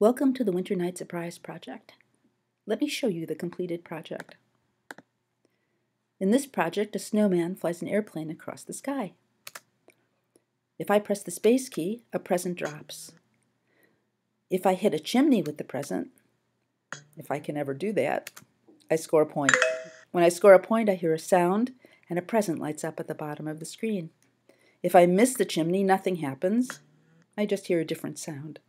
Welcome to the Winter Night Surprise Project. Let me show you the completed project. In this project, a snowman flies an airplane across the sky. If I press the space key, a present drops. If I hit a chimney with the present, if I can ever do that, I score a point. When I score a point, I hear a sound, and a present lights up at the bottom of the screen. If I miss the chimney, nothing happens. I just hear a different sound.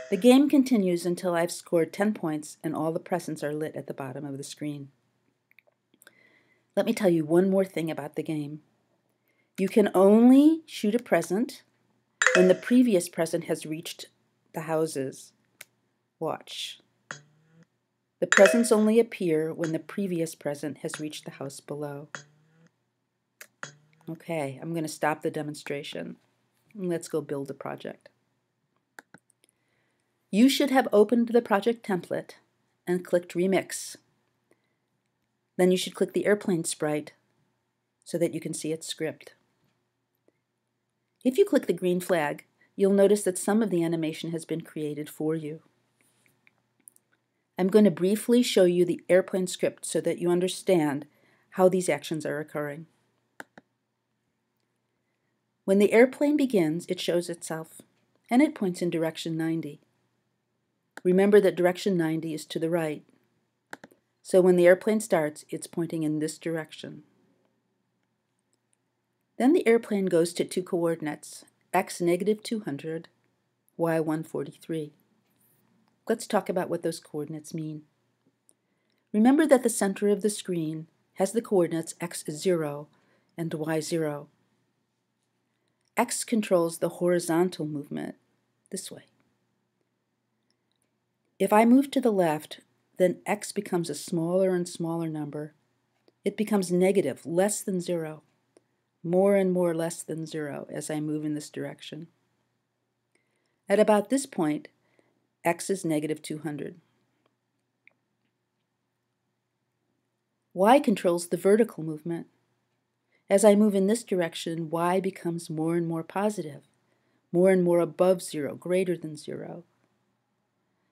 The game continues until I've scored 10 points and all the presents are lit at the bottom of the screen. Let me tell you one more thing about the game. You can only shoot a present when the previous present has reached the houses. Watch. The presents only appear when the previous present has reached the house below. Okay, I'm going to stop the demonstration. Let's go build the project. You should have opened the project template and clicked Remix. Then you should click the airplane sprite so that you can see its script. If you click the green flag, you'll notice that some of the animation has been created for you. I'm going to briefly show you the airplane script so that you understand how these actions are occurring. When the airplane begins, it shows itself, and it points in direction 90. Remember that direction 90 is to the right. So when the airplane starts, it's pointing in this direction. Then the airplane goes to two coordinates, x negative 200, y 143. Let's talk about what those coordinates mean. Remember that the center of the screen has the coordinates x0 and y0. X controls the horizontal movement, this way. If I move to the left, then x becomes a smaller and smaller number. It becomes negative, less than 0, more and more less than 0 as I move in this direction. At about this point, x is negative 200. Y controls the vertical movement. As I move in this direction, y becomes more and more positive, more and more above 0, greater than 0.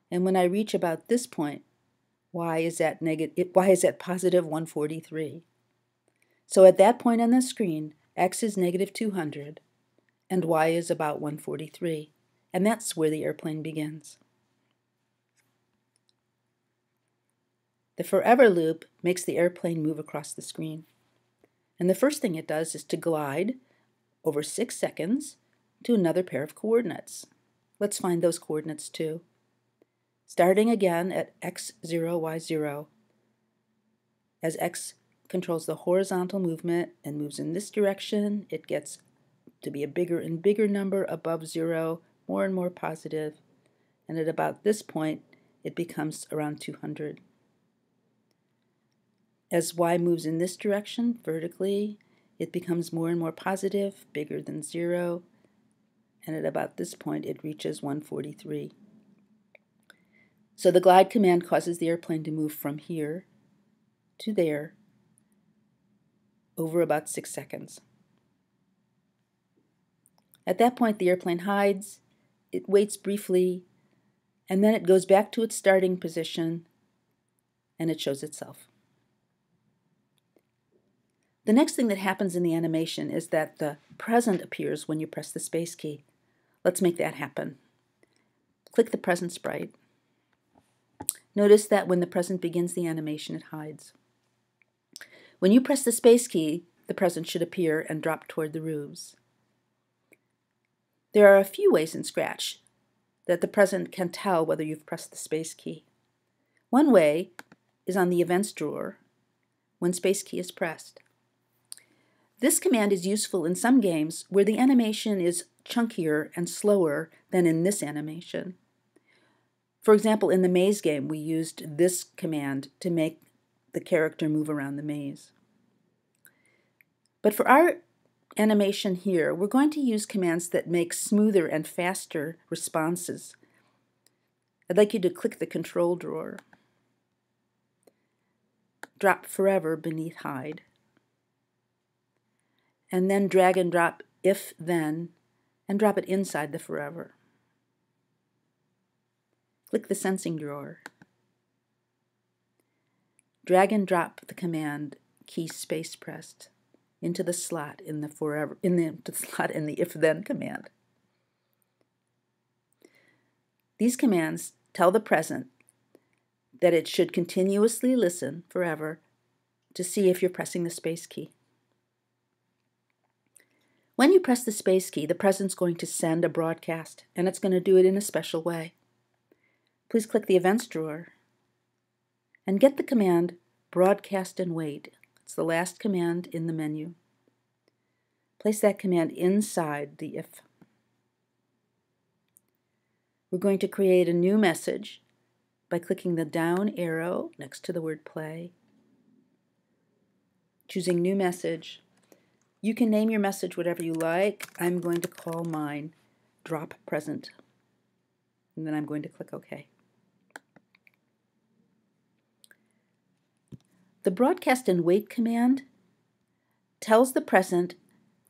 And when I reach about this point, y is at positive 143. So at that point on the screen, x is negative 200 and y is about 143. And that's where the airplane begins. The forever loop makes the airplane move across the screen. And the first thing it does is to glide over 6 seconds to another pair of coordinates. Let's find those coordinates too. Starting again at x0, y0. As x controls the horizontal movement and moves in this direction, it gets to be a bigger and bigger number above 0, more and more positive, and at about this point, it becomes around 200. As y moves in this direction, vertically, it becomes more and more positive, bigger than 0, and at about this point, it reaches 143. So the glide command causes the airplane to move from here to there over about 6 seconds. At that point, the airplane hides, it waits briefly, and then it goes back to its starting position, and it shows itself. The next thing that happens in the animation is that the present appears when you press the space key. Let's make that happen. Click the present sprite. Notice that when the present begins the animation, it hides. When you press the space key, the present should appear and drop toward the roofs. There are a few ways in Scratch that the present can tell whether you've pressed the space key. One way is on the events drawer when space key is pressed. This command is useful in some games where the animation is chunkier and slower than in this animation. For example, in the maze game, we used this command to make the character move around the maze. But for our animation here, we're going to use commands that make smoother and faster responses. I'd like you to click the control drawer. Drop forever beneath hide. And then drag and drop if then and drop it inside the forever. Click the sensing drawer. Drag and drop the command key space pressed into the slot in the forever slot in the if-then command. These commands tell the present that it should continuously listen forever to see if you're pressing the space key. When you press the space key, the present's going to send a broadcast, and it's going to do it in a special way. Please click the events drawer and get the command broadcast and wait. It's the last command in the menu. Place that command inside the if. We're going to create a new message by clicking the down arrow next to the word play, choosing new message. You can name your message whatever you like. I'm going to call mine drop present, and then I'm going to click OK. The broadcast and wait command tells the present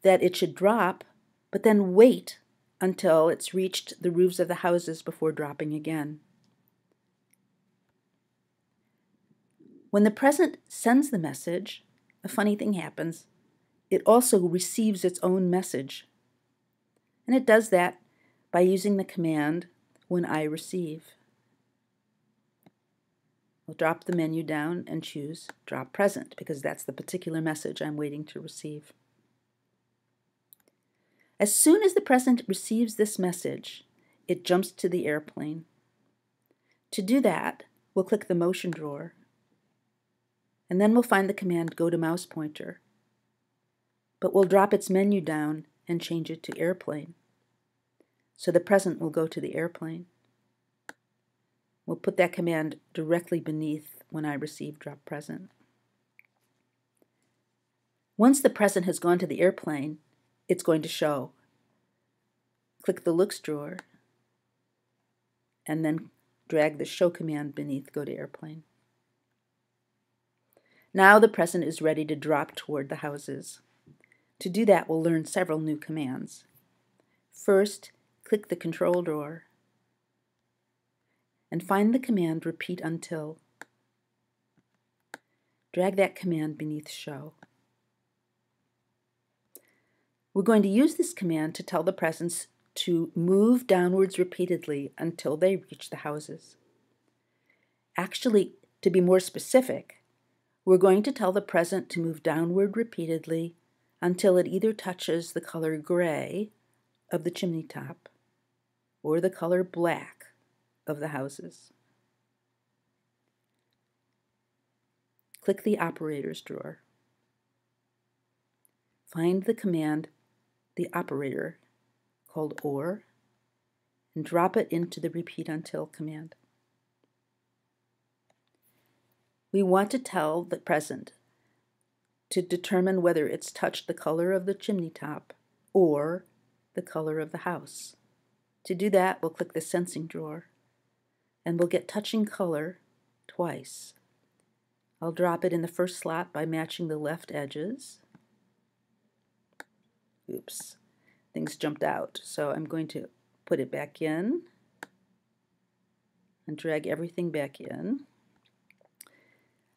that it should drop, but then wait until it's reached the roofs of the houses before dropping again. When the present sends the message, a funny thing happens. It also receives its own message. And it does that by using the command when I receive. I'll drop the menu down and choose drop present because that's the particular message I'm waiting to receive. As soon as the present receives this message, it jumps to the airplane. To do that, we'll click the motion drawer, and then we'll find the command go to mouse pointer, but we'll drop its menu down and change it to airplane. So the present will go to the airplane. We'll put that command directly beneath when I receive drop present. Once the present has gone to the airplane, it's going to show. Click the looks drawer and then drag the show command beneath go to airplane. Now the present is ready to drop toward the houses. To do that, we'll learn several new commands. First, click the control drawer and find the command repeat until. Drag that command beneath show. We're going to use this command to tell the presents to move downwards repeatedly until they reach the houses. Actually, to be more specific, we're going to tell the present to move downward repeatedly until it either touches the color gray of the chimney top or the color black of the houses. Click the operators drawer. Find the command, the operator, called OR, and drop it into the repeat until command. We want to tell the present to determine whether it's touched the color of the chimney top or the color of the house. To do that, we'll click the sensing drawer and we'll get touching color twice. I'll drop it in the first slot by matching the left edges. Oops, things jumped out, so I'm going to put it back in and drag everything back in.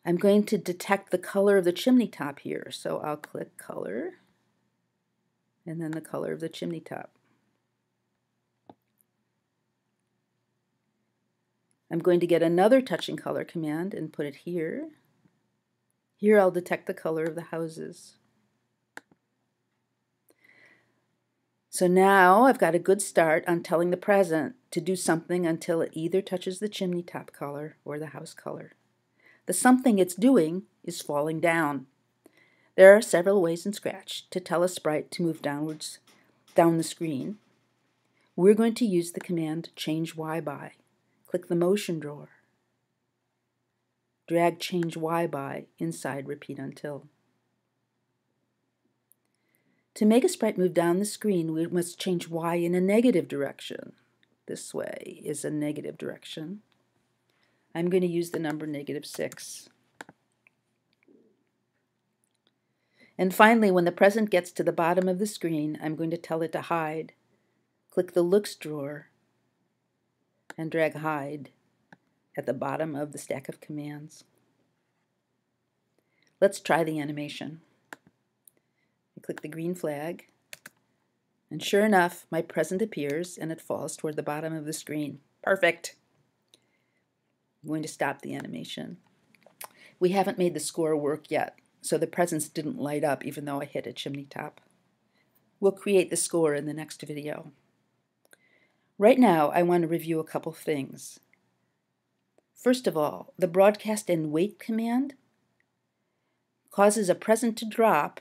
I'm going to detect the color of the chimney top here, so I'll click color and then the color of the chimney top. I'm going to get another touching color command and put it here. Here I'll detect the color of the houses. So now I've got a good start on telling the present to do something until it either touches the chimney top color or the house color. The something it's doing is falling down. There are several ways in Scratch to tell a sprite to move downwards down the screen. We're going to use the command change Y by. Click the motion drawer. Drag change Y by inside repeat until. To make a sprite move down the screen, we must change Y in a negative direction. This way is a negative direction. I'm going to use the number -6. And finally, when the present gets to the bottom of the screen, I'm going to tell it to hide. click the Looks drawer and drag Hide at the bottom of the stack of commands. Let's try the animation. I click the green flag, and sure enough, my present appears and it falls toward the bottom of the screen. Perfect! I'm going to stop the animation. We haven't made the score work yet, so the presents didn't light up even though I hit a chimney top. We'll create the score in the next video. Right now, I want to review a couple things. First of all, the broadcast and wait command causes a present to drop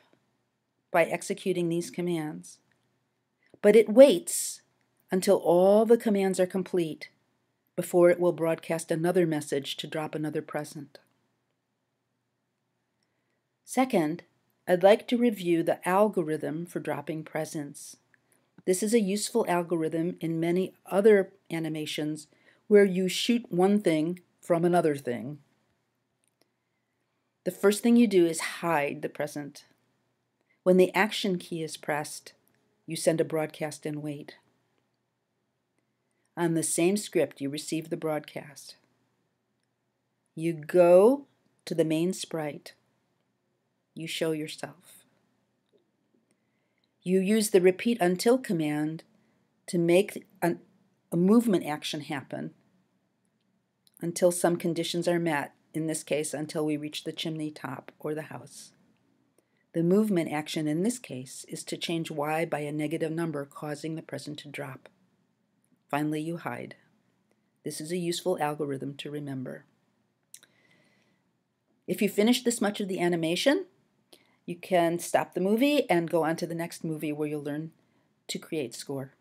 by executing these commands. But it waits until all the commands are complete before it will broadcast another message to drop another present. Second, I'd like to review the algorithm for dropping presents. This is a useful algorithm in many other animations where you shoot one thing from another thing. The first thing you do is hide the present. When the action key is pressed, you send a broadcast and wait. On the same script, you receive the broadcast. You go to the main sprite. You show yourself. You use the repeat until command to make a movement action happen until some conditions are met, in this case, until we reach the chimney top or the house. The movement action in this case is to change y by a negative number, causing the present to drop. Finally, you hide. This is a useful algorithm to remember. If you finish this much of the animation, you can stop the movie and go on to the next movie where you'll learn to create score.